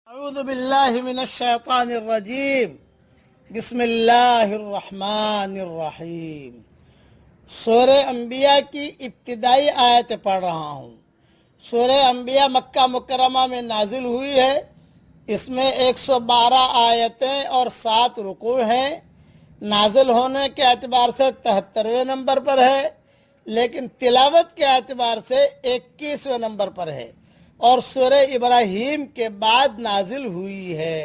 اعوذ باللہ من الشیطان الرجیم بسم اللہ الرحمن الرحیم۔ سورہ انبیاء کی ابتدائی آیت پڑھ رہا ہوں۔ سورہ انبیاء مکہ مکرمہ میں نازل ہوئی ہے۔ اس میں 112 آیتیں اور 7 رکوع ہیں۔ نازل ہونے کے اعتبار سے 73ویں نمبر پر ہے، لیکن تلاوت کے اعتبار سے 21ویں نمبر پر ہے، اور سورہ ابراہیم کے بعد نازل ہوئی ہے۔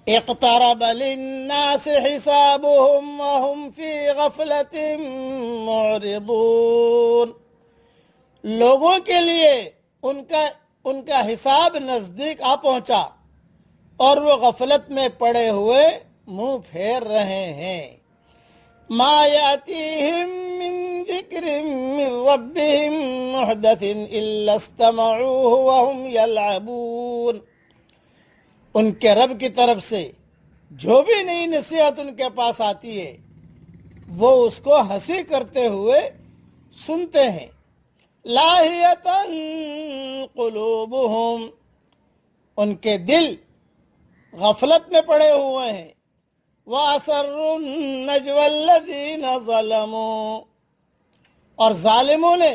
اقترب للناس حسابهم وهم في غفلة معرضون۔ لوگوں کے لیے ان کا حساب نزدیک آ پہنچا اور وہ غفلت میں پڑے ہوئے منہ پھیر رہے ہیں۔ ما یاتیہم من ذکر من ربہم محدث الا استمعوه وهم یلعبون۔ ان کے رب کی طرف سے جو بھی نئی نصیحت ان کے پاس آتی ہے وہ اس کو ہنسی کرتے ہوئے سنتے ہیں۔ لاہیۃ قلوبہم، ان کے دل غفلت میں پڑے ہوئے ہیں۔ وَأَسَرُّوا النَّجْوَى الَّذِينَ ظَلَمُوا، اور ظالموں نے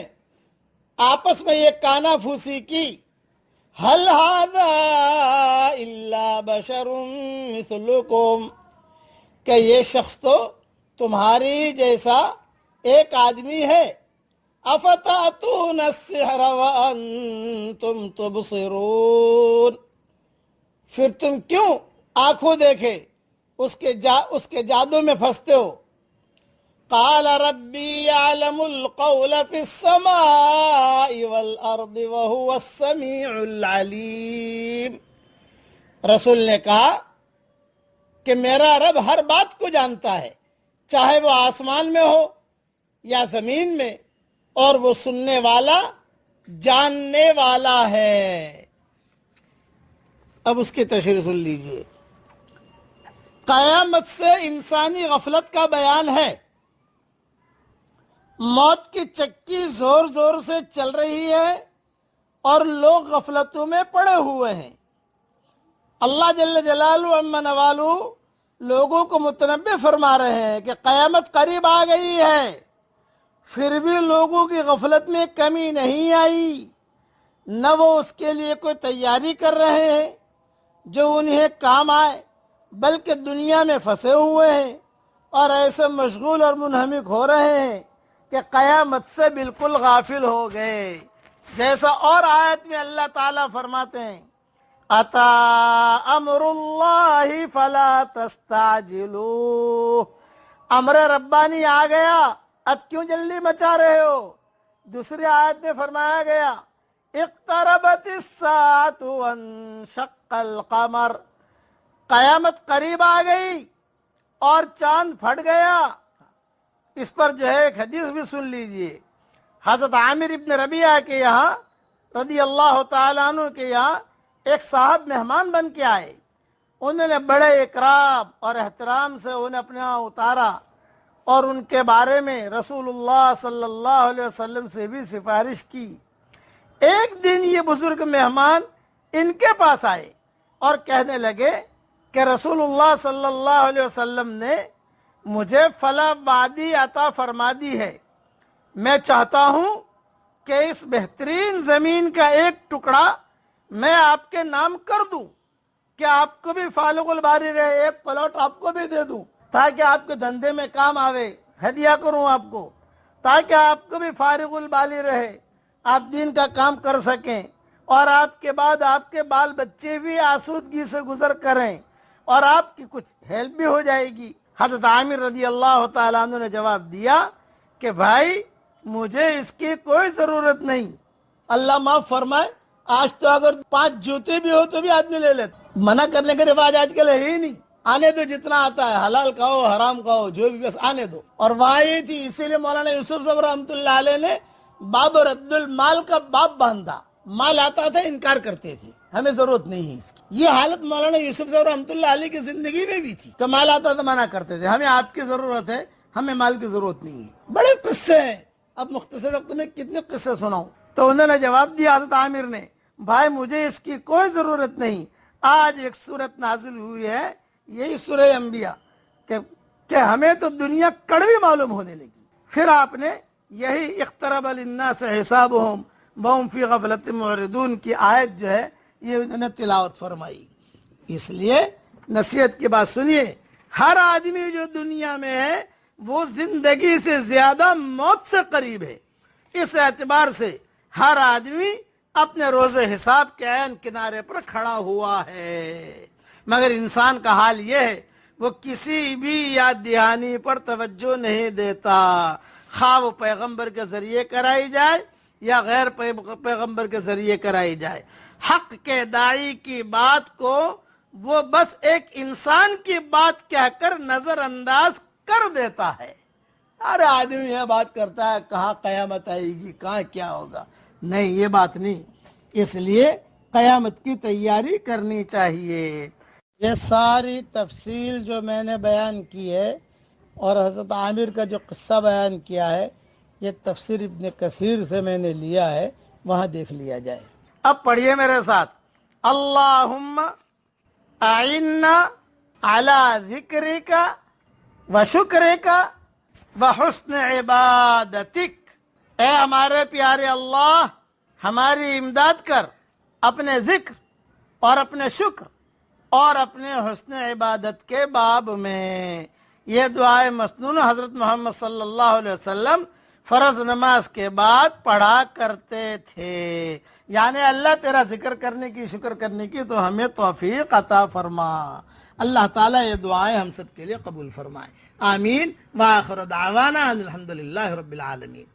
آپس میں یہ کانا پھوسی کی، هَلْ هَذَا إِلَّا بَشَرٌ مِثْلُكُمْ، کہ یہ شخص تو تمہاری جیسا ایک آدمی ہے۔ أَفَتَأْتُونَ السِّحْرَ وَأَنْتُمْ تُبْصِرُونَ، پھر تم کیوں آنکھوں دیکھے اس کے جادو میں پھنستے ہو۔ قال ربی یعلم القول فی السماء والارض وهو السمیع العلیم، رسول نے کہا کہ میرا رب ہر بات کو جانتا ہے، چاہے وہ آسمان میں ہو یا زمین میں، اور وہ سننے والا جاننے والا ہے۔ اب اس کی تشریح سن لیجئے۔ قیامت سے انسانی غفلت کا بیان ہے۔ موت کی چکی زور زور سے چل رہی ہے اور لوگ غفلتوں میں پڑے ہوئے ہیں۔ اللہ جل جلالہ عما نوالہ لوگوں کو متنبہ فرما رہے ہیں کہ قیامت قریب آ گئی ہے، پھر بھی لوگوں کی غفلت میں کمی نہیں آئی، نہ وہ اس کے لیے کوئی تیاری کر رہے ہیں جو انہیں کام آئے، بلکہ دنیا میں پھنسے ہوئے ہیں اور ایسے مشغول اور منہمک ہو رہے ہیں کہ قیامت سے بالکل غافل ہو گئے۔ جیسا اور آیت میں اللہ تعالیٰ فرماتے ہیں، اتا امر اللہ فلا تستعجلوہ، امر ربانی آ گیا، اب کیوں جلدی مچا رہے ہو۔ دوسری آیت میں فرمایا گیا، اقتربت الساعۃ وانشق القمر، قیامت قریب آ گئی اور چاند پھٹ گیا۔ اس پر جو ہے ایک حدیث بھی سن لیجئے۔ حضرت عامر ابن ربیعہ کے یہاں رضی اللہ تعالیٰ عنہ کے یہاں ایک صاحب مہمان بن کے آئے، انہوں نے بڑے اکرام اور احترام سے انہیں اپنے یہاں اتارا اور ان کے بارے میں رسول اللہ صلی اللہ علیہ وسلم سے بھی سفارش کی۔ ایک دن یہ بزرگ مہمان ان کے پاس آئے اور کہنے لگے کہ رسول اللہ صلی اللہ علیہ وسلم نے مجھے فلاں وادی عطا فرما دی ہے، میں چاہتا ہوں کہ اس بہترین زمین کا ایک ٹکڑا میں آپ کے نام کر دوں، کہ آپ کو بھی فالغ الباری رہے، ایک پلاٹ آپ کو بھی دے دوں تاکہ آپ کے دھندے میں کام آوے، ہدیہ کروں آپ کو، تاکہ آپ کو بھی فارغ البالی رہے، آپ دین کا کام کر سکیں، اور آپ کے بعد آپ کے بال بچے بھی آسودگی سے گزر کریں، اور آپ کی کچھ ہیلپ بھی ہو جائے گی۔ حضرت عامر رضی اللہ تعالیٰ عنہ نے جواب دیا کہ بھائی مجھے اس کی کوئی ضرورت نہیں، اللہ معاف فرمائے، آج تو اگر 5 جوتے بھی ہو تو بھی آدمی لے لیتا، منع کرنے کا رواج آج کل ہے ہی نہیں، آنے دو جتنا آتا ہے، حلال کھاؤ حرام کھاؤ جو بھی، بس آنے دو۔ اور وہاں یہ تھی، اسی لیے مولانا یوسف صاحب رحمۃ اللہ علیہ نے باب رد المال کا باب باندھا، مال آتا تھا انکار کرتے تھے، ہمیں ضرورت نہیں ہے اس کی۔ یہ حالت مولانا یوسف صاحب رحمۃ اللہ علیہ کی زندگی میں بھی تھی کہ مال آتا تھا منع کرتے تھے، ہمیں آپ کی ضرورت ہے، ہمیں مال کی ضرورت نہیں ہے۔ بڑے قصے ہیں، اب مختصر وقت میں کتنے قصے سناؤں۔ تو انہوں نے جواب دیا حضرت عامر نے، بھائی مجھے اس کی کوئی ضرورت نہیں، آج ایک صورت نازل ہوئی ہے، یہی سورہ انبیاء، کہ ہمیں تو دنیا کڑوی معلوم ہونے لگی. پھر آپ نے یہی اقترب للناس حسابهم وهم فی غفلۃ معرضون کی آیت جو ہے یہ انہوں نے تلاوت فرمائی. اس لیے نصیحت کی بات سنیے، ہر آدمی جو دنیا میں ہے وہ زندگی سے زیادہ موت سے قریب ہے. اس اعتبار سے ہر آدمی اپنے روز حساب کے عین کنارے پر کھڑا ہوا ہے، مگر انسان کا حال یہ ہے وہ کسی بھی یاد دہانی پر توجہ نہیں دیتا، خواہ وہ پیغمبر کے ذریعے کرائی جائے یا غیر پیغمبر کے ذریعے کرائی جائے. حق کے داعی کی بات کو وہ بس ایک انسان کی بات کہہ کر نظر انداز کر دیتا ہے. ہر آدمی یہ بات کرتا ہے کہاں قیامت آئے گی، کہاں کیا ہوگا. نہیں، یہ بات نہیں. اس لیے قیامت کی تیاری کرنی چاہیے. یہ ساری تفصیل جو میں نے بیان کی ہے اور حضرت عامر کا جو قصہ بیان کیا ہے یہ تفسیر ابن کثیر سے میں نے لیا ہے، وہاں دیکھ لیا جائے. اب پڑھیے میرے ساتھ، اللہم اعنا علی ذکرک و شکرک و حسن عبادتک. اے ہمارے پیارے اللہ، ہماری امداد کر اپنے ذکر اور اپنے شکر اور اپنے حسن عبادت کے باب میں. یہ دعائے مسنون حضرت محمد صلی اللہ علیہ وسلم فرض نماز کے بعد پڑھا کرتے تھے. یعنی اللہ تیرا ذکر کرنے کی، شکر کرنے کی تو ہمیں توفیق عطا فرما. اللہ تعالیٰ یہ دعائیں ہم سب کے لیے قبول فرمائے. آمین. وآخر دعوانا ان الحمدللہ رب العالمین.